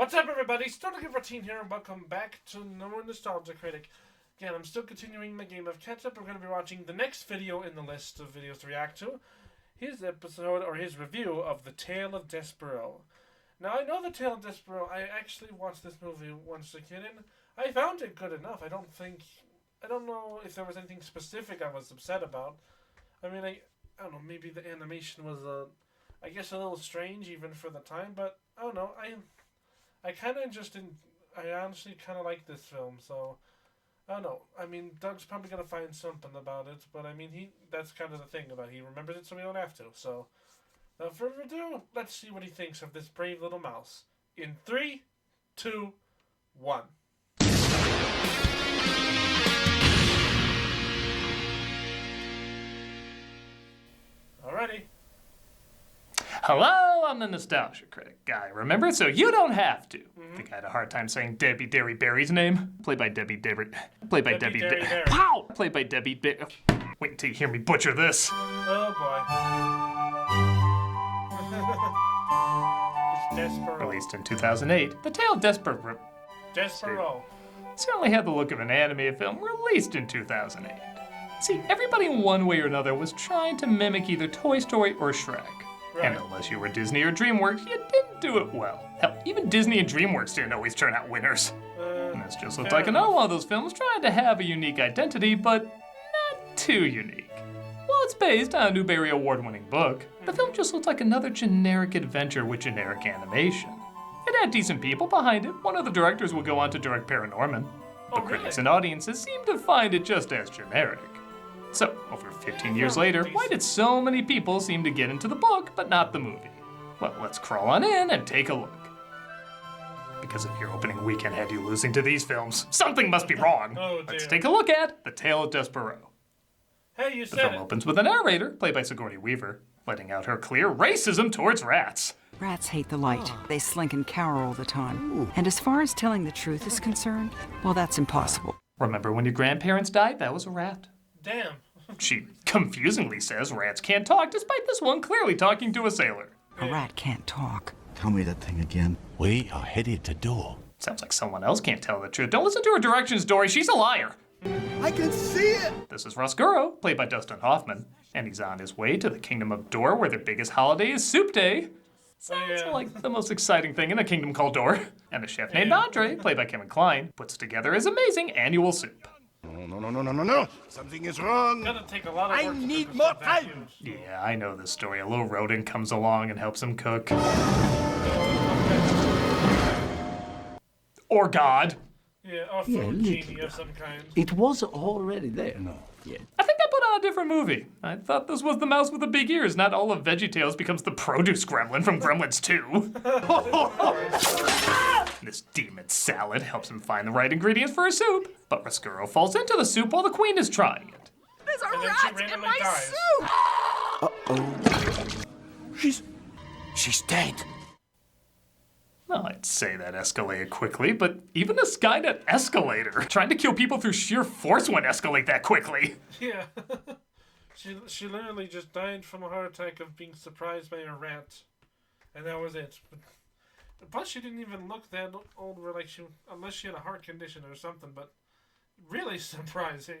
What's up, everybody? StormeDegree here, and welcome back to more Nostalgia Critic. Again, I'm still continuing my game of catch-up. We're going to be watching the next video in the list of videos to react to. His episode, or his review of The Tale of Despereaux. Now, I know The Tale of Despereaux. I actually watched this movie once as a kid, and I found it good enough. I don't know if there was anything specific I was upset about. I mean, I don't know, maybe the animation was, I guess a little strange even for the time, but I don't know, I honestly kind of like this film, so, I don't know. I mean, Doug's probably going to find something about it, but I mean, that's kind of the thing about it. He remembers it, so we don't have to. So, without further ado, let's see what he thinks of this brave little mouse. In 3, 2, 1. Alrighty. Hello, I'm the Nostalgia Critic guy, remember? So you don't have to. I think I had a hard time saying Debbie Derry Barry's name. Played by Debbie Derry. Played by Debbie Derry. Pow! Played by Debbie Derry. Wait until you hear me butcher this. Oh boy. It's Despereaux. Released in 2008, The Tale of Despereaux. Despereaux. Certainly had the look of an anime film released in 2008. See, everybody in one way or another was trying to mimic either Toy Story or Shrek. Right. And unless you were Disney or DreamWorks, you didn't do it well. Hell, even Disney and DreamWorks didn't always turn out winners. And this just looked like another one of those films trying to have a unique identity, but not too unique. While it's based on a Newbery Award-winning book, the film just looked like another generic adventure with generic animation. It had decent people behind it. One of the directors would go on to direct Paranorman. But critics and audiences seemed to find it just as generic. So, over 15 years later, why did so many people seem to get into the book, but not the movie? Well, let's crawl on in and take a look. Because if your opening weekend had you losing to these films, something must be wrong. Oh, let's take a look at The Tale of Despereaux. Hey, you The said film it. opens with a narrator, played by Sigourney Weaver, letting out her clear racism towards rats. Rats hate the light. They slink and cower all the time. And as far as telling the truth is concerned, well, that's impossible. Remember when your grandparents died? That was a rat. Damn. She confusingly says rats can't talk, despite this one clearly talking to a sailor. A rat can't talk. Tell me that thing again. We are headed to door. Sounds like someone else can't tell the truth. Don't listen to her directions, Dory. She's a liar. I can see it! This is Rosguro, played by Dustin Hoffman, and he's on his way to the Kingdom of Dor, where their biggest holiday is Soup Day. Sounds like the most exciting thing in a kingdom called Dor. And a chef named Andre, played by Kevin Kline, puts together his amazing annual soup. No. Something is wrong. Gonna take a lot of work. I need more time. Yeah, I know this story. A little rodent comes along and helps him cook. Or God. Yeah, or food genie of some kind. It was already there. No. Yeah. I think I put on a different movie. I thought this was the mouse with the big ears, not all of VeggieTales becomes the produce gremlin from Gremlins 2. This demon salad helps him find the right ingredients for his soup, but Rosguro falls into the soup while the queen is trying it. There's a rat in my soup! She's dead. Well, I'd say that escalated quickly, but even a Skynet escalator trying to kill people through sheer force wouldn't escalate that quickly. Yeah. She literally just died from a heart attack of being surprised by a rat. And that was it. Plus, she didn't even look that old, unless she had a heart condition or something, but really surprising.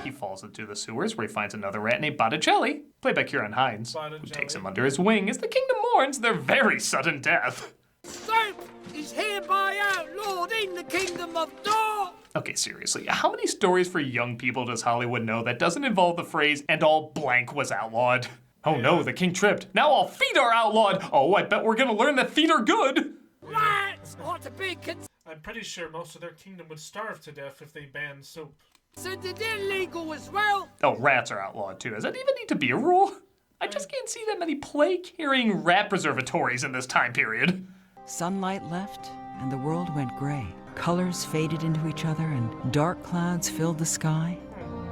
He falls into the sewers where he finds another rat named Botticelli, played by Kieran Hines, who takes him under his wing as the kingdom mourns their very sudden death. Soap is hereby outlawed in the kingdom of Dor. Okay, seriously, how many stories for young people does Hollywood know that doesn't involve the phrase, and all blank was outlawed? Oh no, the king tripped. Now all feet are outlawed. Oh, I bet we're gonna learn that feet are good. Rats ought to be I'm pretty sure most of their kingdom would starve to death if they banned soup. considered illegal as well. Oh, rats are outlawed too. Does that even need to be a rule? I just can't see that many plague-carrying rat preservatories in this time period. Sunlight left, and the world went gray. Colors faded into each other, and dark clouds filled the sky.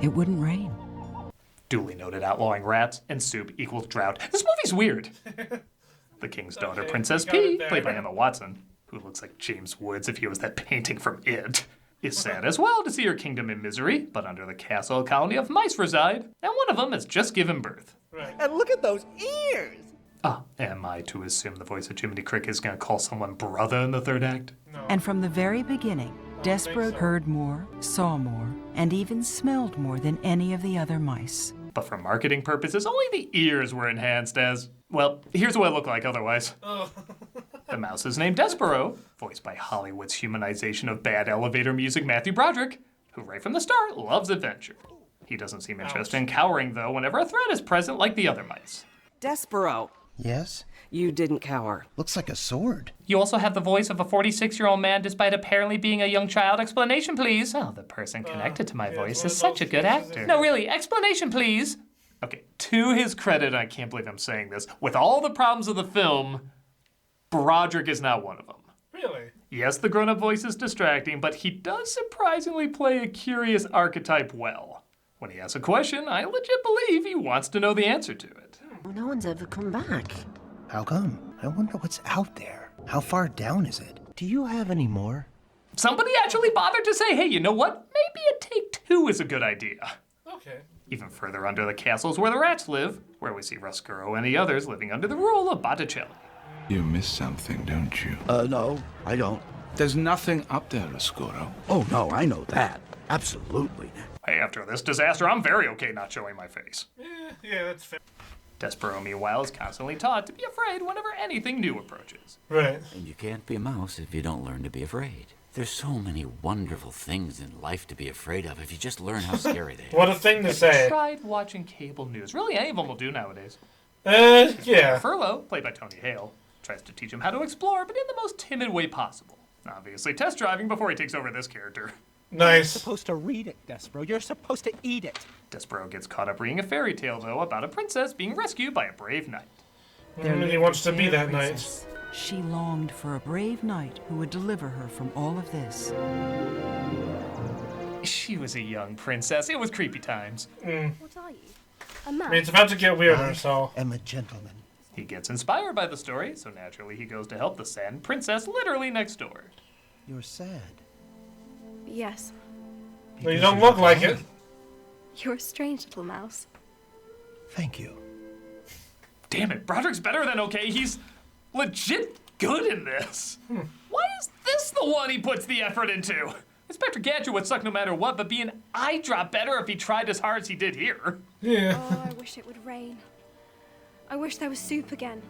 It wouldn't rain. Duly noted outlawing rats and soup equals drought. This movie's weird. The king's daughter, Princess P, played by Emma Watson, who looks like James Woods if he was that painting from It, is sad as well to see her kingdom in misery, but under the castle a colony of mice reside, and one of them has just given birth. Right. And look at those ears! Am I to assume the voice of Jiminy Cricket is going to call someone brother in the third act? No. And from the very beginning, Despereaux so. heard more, saw more, and even smelled more than any of the other mice. But for marketing purposes, only the ears were enhanced as, well, here's what it looked like otherwise. Oh. The mouse is named Despereaux, voiced by Hollywood's humanization of bad elevator music, Matthew Broderick, who right from the start loves adventure. He doesn't seem interested in cowering, though, whenever a threat is present like the other mice. Despereaux, Yes? you didn't cower. Looks like a sword. You also have the voice of a 46-year-old man despite apparently being a young child. Explanation, please. Oh, the person connected to my yeah, voice it's is one of such a those good cases, actor. isn't No, it? really, explanation, please. Okay, to his credit, I can't believe I'm saying this, with all the problems of the film, Broderick is not one of them. Really? Yes, the grown-up voice is distracting, but he does surprisingly play a curious archetype well. When he asks a question, I legit believe he wants to know the answer to it. No one's ever come back. How come? I wonder what's out there. How far down is it? Do you have any more? Somebody actually bothered to say, hey, you know what? Maybe a take two is a good idea. Okay. Even further under the castle is where the rats live, where we see Roscuro and the others living under the rule of Botticelli. You miss something, don't you? No, I don't. There's nothing up there, Roscuro. Oh, no, I know that. Absolutely. Hey, after this disaster, I'm very okay not showing my face. Yeah, that's fair. Despereaux, meanwhile, is constantly taught to be afraid whenever anything new approaches. Right. And you can't be a mouse if you don't learn to be afraid. There's so many wonderful things in life to be afraid of if you just learn how scary they are. What a thing to say. Tried watching cable news. Really, any of them will do nowadays. Yeah. Furlough, played by Tony Hale, tries to teach him how to explore, but in the most timid way possible. Obviously, test driving before he takes over this character. Nice. Supposed to read it, Despereaux. You're supposed to eat it. Despereaux gets caught up reading a fairy tale, though, about a princess being rescued by a brave knight. He wants to be that Princess. She longed for a brave knight who would deliver her from all of this. She was a young princess. It was creepy times. What are you? A man? I mean, it's about to get weirder, so. I'm a gentleman. He gets inspired by the story, so naturally he goes to help the sad princess literally next door. You're sad. Yes. You don't look like it. You're a strange little mouse. Thank you. Damn it, Broderick's better than okay. He's legit good in this. Why is this the one he puts the effort into? Inspector Gadget would suck no matter what, but be an eye drop better if he tried as hard as he did here. Yeah. Oh, I wish it would rain. I wish there was soup again.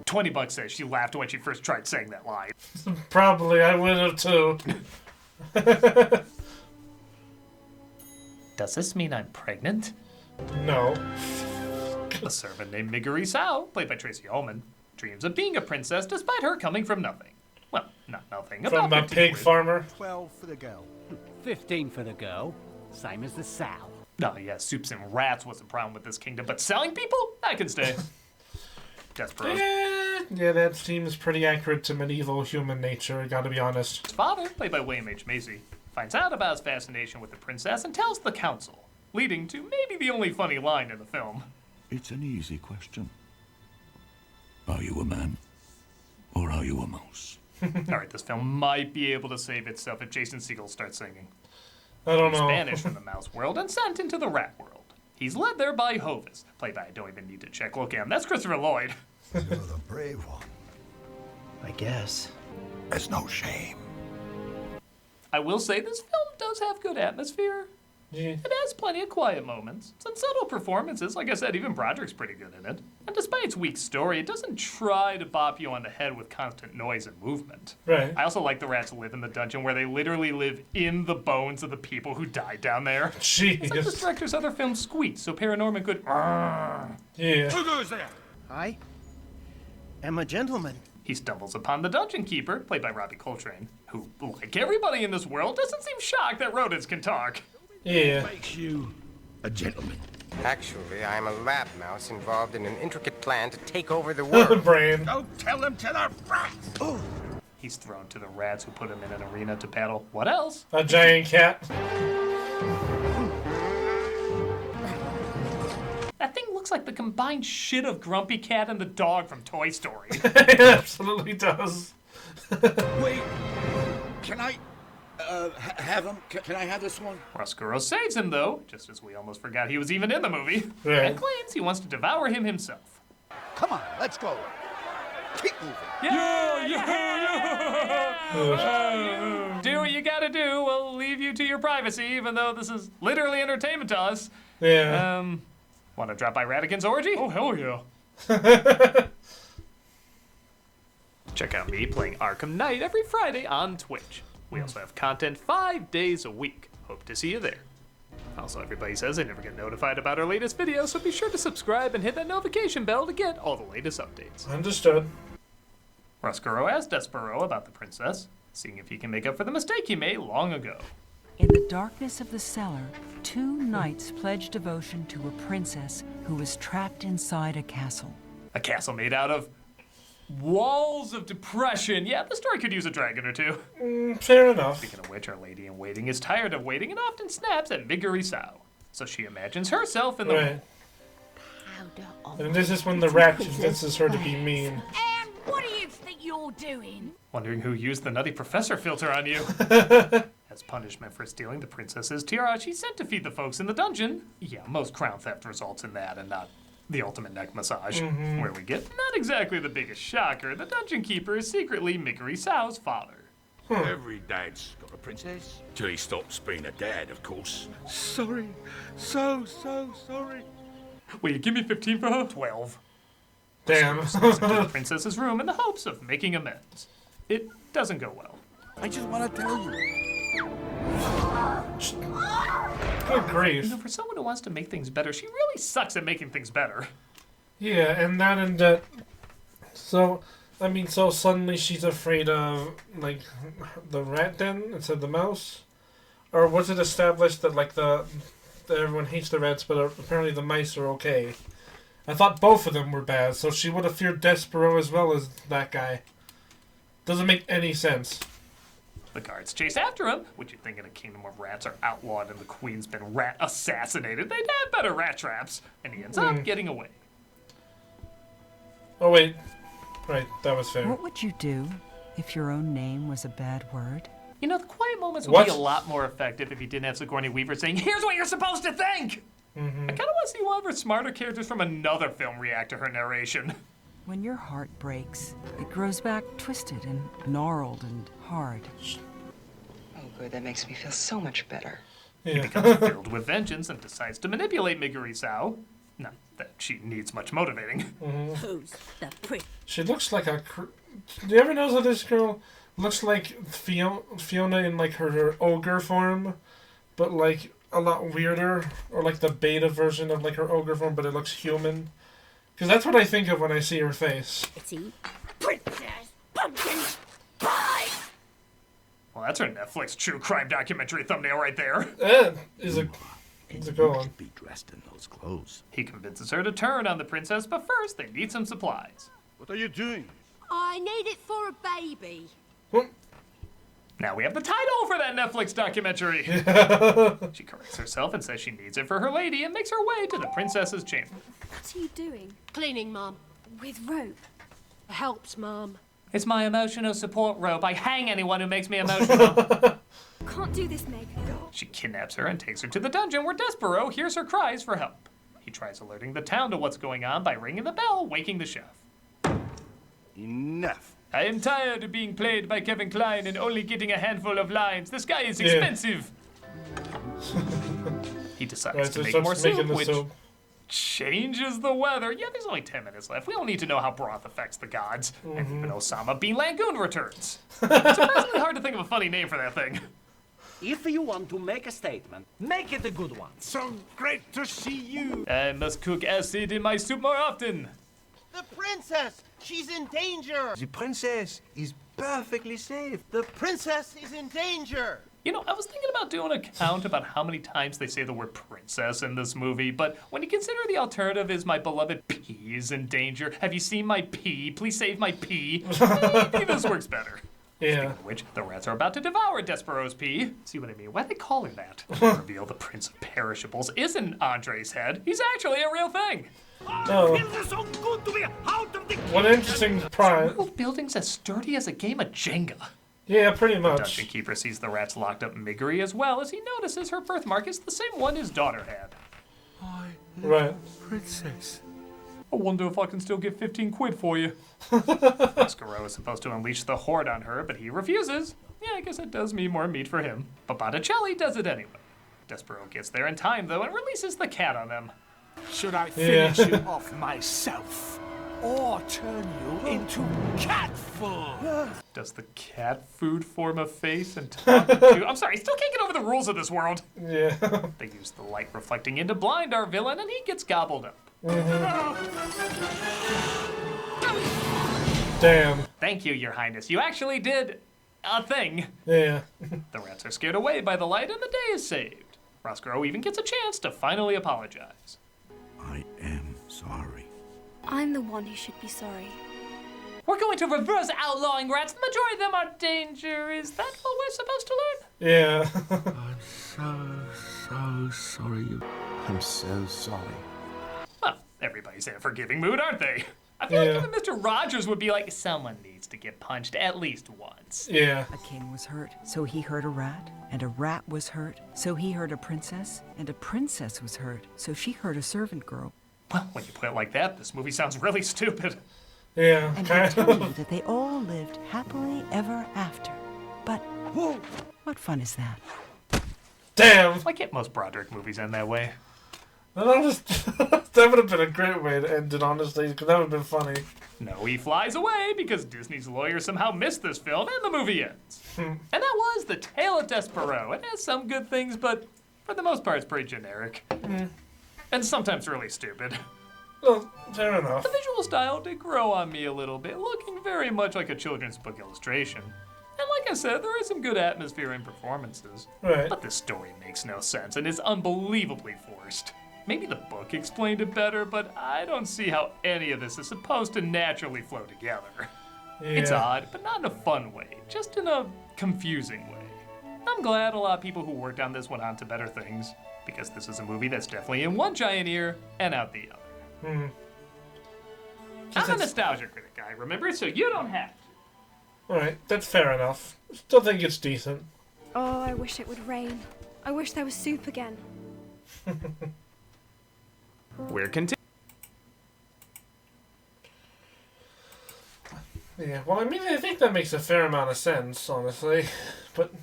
$20 says she laughed when she first tried saying that line. Probably, I would have too. Does this mean I'm pregnant? No. A servant named Miggery Sao, played by Tracy Ullman, dreams of being a princess despite her coming from nothing. Well, not nothing. From about a pig farmer. 12 for the girl. 15 for the girl. Same as the sow. Oh yeah, soups and rats was the problem with this kingdom, but selling people? I can stay. Despereaux. Yeah, that seems pretty accurate to medieval human nature, I gotta be honest. His father, played by William H. Macy, finds out about his fascination with the princess and tells the council, leading to maybe the only funny line in the film. It's an easy question. Are you a man? Or are you a mouse? Alright, this film might be able to save itself if Jason Segel starts singing. I don't He's know. banished from the mouse world and sent into the rat world. He's led there by Hovis, played by I don't even need to check. Look at him, that's Christopher Lloyd. You're the brave one. I guess. There's no shame. I will say this film does have good atmosphere. Yeah. It has plenty of quiet moments. Some subtle performances. Like I said, even Broderick's pretty good in it. And despite its weak story, it doesn't try to bop you on the head with constant noise and movement. Right. I also like the rats live in the dungeon where they literally live in the bones of the people who died down there. Jeez. It's like this director's other film Squeak, so Paranorman could... Yeah. Who goes there? I am a gentleman. He stumbles upon the dungeon keeper, played by Robbie Coltrane, who, like everybody in this world, doesn't seem shocked that rodents can talk. Yeah. Makes you a gentleman. Actually, I'm a lab mouse involved in an intricate plan to take over the world. Brain. Go tell them to the rats! Oh, He's thrown to the rats who put him in an arena to battle. What else? A giant cat. That thing looks like the combined shit of Grumpy Cat and the dog from Toy Story. It absolutely does. Wait, can I, have him? Can I have this one? Roscuro saves him, though, just as we almost forgot he was even in the movie, Right. and claims he wants to devour him himself. Come on, let's go. Keep moving. Do what you gotta do. We'll leave you to your privacy, even though this is literally entertainment to us. Yeah. Want to drop by Radigan's orgy? Oh, hell yeah. Check out me playing Arkham Knight every Friday on Twitch. We also have content 5 days a week. Hope to see you there. Also, everybody says they never get notified about our latest videos, so be sure to subscribe and hit that notification bell to get all the latest updates. Understood. Roscoe asks Despereaux about the princess, seeing if he can make up for the mistake he made long ago. In the darkness of the cellar, 2 knights pledged devotion to a princess who was trapped inside a castle. A castle made out of walls of depression. Yeah, the story could use a dragon or two. Fair enough. Speaking of which, our lady-in-waiting is tired of waiting and often snaps at Miggery Sow. So she imagines herself in the... Right. And this is when the rat convinces her to be mean. And what do you think you're doing? Wondering who used the Nutty Professor filter on you. As punishment for stealing the princess's tiara, she's sent to feed the folks in the dungeon. Yeah, most crown theft results in that and not the ultimate neck massage. Where we get not exactly the biggest shocker, the dungeon keeper is secretly Miggery Sow's father. Every dad's got a princess. Till he stops being a dad, of course. Sorry. So sorry. Will you give me 15 for her? 12. Damn. Sneaks into the princess's room in the hopes of making amends. It doesn't go well. I just want to tell you. Good grief. You know, for someone who wants to make things better, she really sucks at making things better. Yeah, and that and that. So, I mean, so suddenly she's afraid of, like, the rat den instead of the mouse? Or was it established that, like, that everyone hates the rats, but apparently the mice are okay? I thought both of them were bad, so she would have feared Despereaux as well as that guy. Doesn't make any sense. The guards chase after him, which you'd think in a kingdom where rats are outlawed and the queen's been rat assassinated. They'd have better rat traps. And he ends up getting away. Oh, wait. Right, that was fair. What would you do if your own name was a bad word? You know, the quiet moments would be a lot more effective if you didn't have Sigourney Weaver saying, "Here's what you're supposed to think!" I kind of want to see one of her smarter characters from another film react to her narration. When your heart breaks, it grows back twisted and gnarled and hard. Oh, good. That makes me feel so much better. He becomes filled with vengeance and decides to manipulate Miggery Sow. Not that she needs much motivating. Who's the prick? She looks like a... Do you ever notice how this girl looks like Fiona in, like, her ogre form? But, like, a lot weirder. Or, like, the beta version of, like, her ogre form, but it looks human. Because that's what I think of when I see her face. It's Princess Pumpkin Pie! Well, that's her Netflix true crime documentary thumbnail right there. Is a good one. Be dressed in those clothes. He convinces her to turn on the princess, but first they need some supplies. What are you doing? I need it for a baby. Now we have the title for that Netflix documentary. She corrects herself and says she needs it for her lady and makes her way to the princess's chamber. What are you doing? Cleaning, Mom. With rope? Helps, Mom. It's my emotional support rope. I hang anyone who makes me emotional. Can't do this, Meg. She kidnaps her and takes her to the dungeon where Despereaux hears her cries for help. He tries alerting the town to what's going on by ringing the bell, waking the chef. Enough. I am tired of being played by Kevin Kline and only getting a handful of lines. This guy is expensive. He decides to make more soup, which changes the weather. Yeah, there's only 10 minutes left. We don't need to know how broth affects the gods. And even Osama Bin Lagoon returns. It's surprisingly hard to think of a funny name for that thing. If you want to make a statement, make it a good one. So great to see you. I must cook acid in my soup more often. The princess! She's in danger! The princess is perfectly safe. The princess is in danger! You know, I was thinking about doing a count about how many times they say the word princess in this movie, but when you consider the alternative is my beloved pea is in danger, have you seen my pea? Please save my pea. Maybe this works better. Yeah. Speaking of which, the rats are about to devour Despereaux's pea. See what I mean? Why do they call her that? Reveal the Prince of Perishables isn't Andre's head. He's actually a real thing. Oh. What an interesting prize. Buildings as sturdy as a game of Jenga. Yeah, pretty The much. dungeon keeper sees the rats locked up Miggery as well as he notices her birthmark is the same one his daughter had. Right. Princess. I wonder if I can still get 15 quid for you. Despereaux is supposed to unleash the horde on her, but he refuses. Yeah, I guess it does mean more meat for him. But Botticelli does it anyway. Despereaux gets there in time, though, and releases the cat on them. Should I finish you off myself? Or turn you into cat food? Does the cat food form a face and talk to... I'm sorry, I still can't get over the rules of this world. Yeah. They use the light reflecting in to blind our villain, and he gets gobbled up. Damn. Thank you, Your Highness. You actually did a thing. Yeah. The rats are scared away by the light, and the day is saved. Roscoe even gets a chance to finally apologize. I am sorry. I'm the one who should be sorry. We're going to reverse outlawing rats. The majority of them are danger. Is that what we're supposed to learn? Yeah. I'm so sorry. I'm so sorry. Well, everybody's in a forgiving mood, aren't they? I feel like even Mr. Rogers would be like, someone needs to get punched at least once. Yeah. A king was hurt, so he hurt a rat. And a rat was hurt, so he hurt a princess. And a princess was hurt, so she hurt a servant girl. Well, when you put it like that, this movie sounds really stupid. Yeah, and I tell you that they all lived happily ever after. But what fun is that? Damn! Why can't most Broderick movies end that way? That would have been a great way to end it, honestly, because that would have been funny. No, he flies away because Disney's lawyer somehow missed this film and the movie ends. And that was The Tale of Despereaux. It has some good things, but for the most part, it's pretty generic. And sometimes really stupid. Well, fair enough. The visual style did grow on me a little bit, looking very much like a children's book illustration. And like I said, there is some good atmosphere and performances. Right. But the story makes no sense and is unbelievably forced. Maybe the book explained it better, but I don't see how any of this is supposed to naturally flow together. Yeah. It's odd, but not in a fun way, just in a confusing way. I'm glad a lot of people who worked on this went on to better things, because this is a movie that's definitely in one giant ear and out the other. I'm a nostalgia critic guy, remember? So you don't have to. Alright, that's fair enough. Still think it's decent. Oh, I wish it would rain. I wish there was soup again. We're continuing. Yeah, well, I mean, I think that makes a fair amount of sense, honestly. But,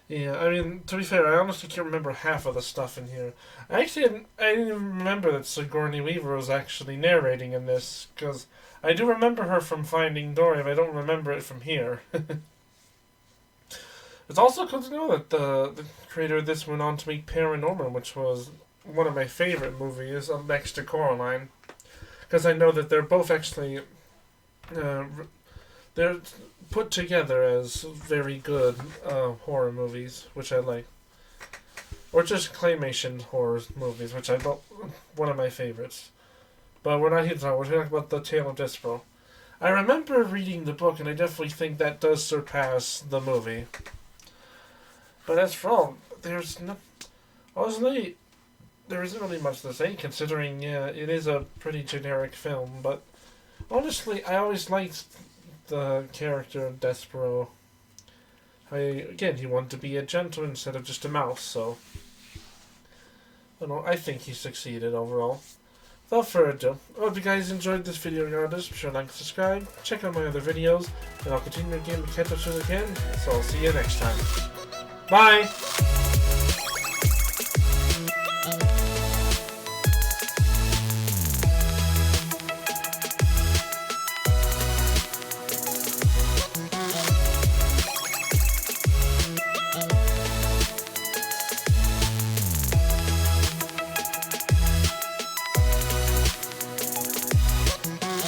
yeah, I mean, to be fair, I honestly can't remember half of the stuff in here. I didn't even remember that Sigourney Weaver was actually narrating in this, because I do remember her from Finding Dory, but I don't remember it from here. It's also cool to know that the creator of this went on to make Paranorman, which was one of my favorite movies, next to Coraline. Because I know that they're both actually... they're put together as very good horror movies, which I like. Or just claymation horror movies, which I don't... one of my favorites. But we're not here to talk. We're talking about The Tale of Despereaux. I remember reading the book, and I definitely think that does surpass the movie. But as for all, there's no... honestly, there isn't really much to say, considering, yeah, it is a pretty generic film, but honestly, I always liked the character of Despereaux. Again, he wanted to be a gentleman instead of just a mouse, so... I think he succeeded overall. Without further ado, I hope you guys enjoyed this video regardless. Be sure to like and subscribe, check out my other videos, and I'll continue the game to catch up soon as I can, so I'll see you next time. Bye!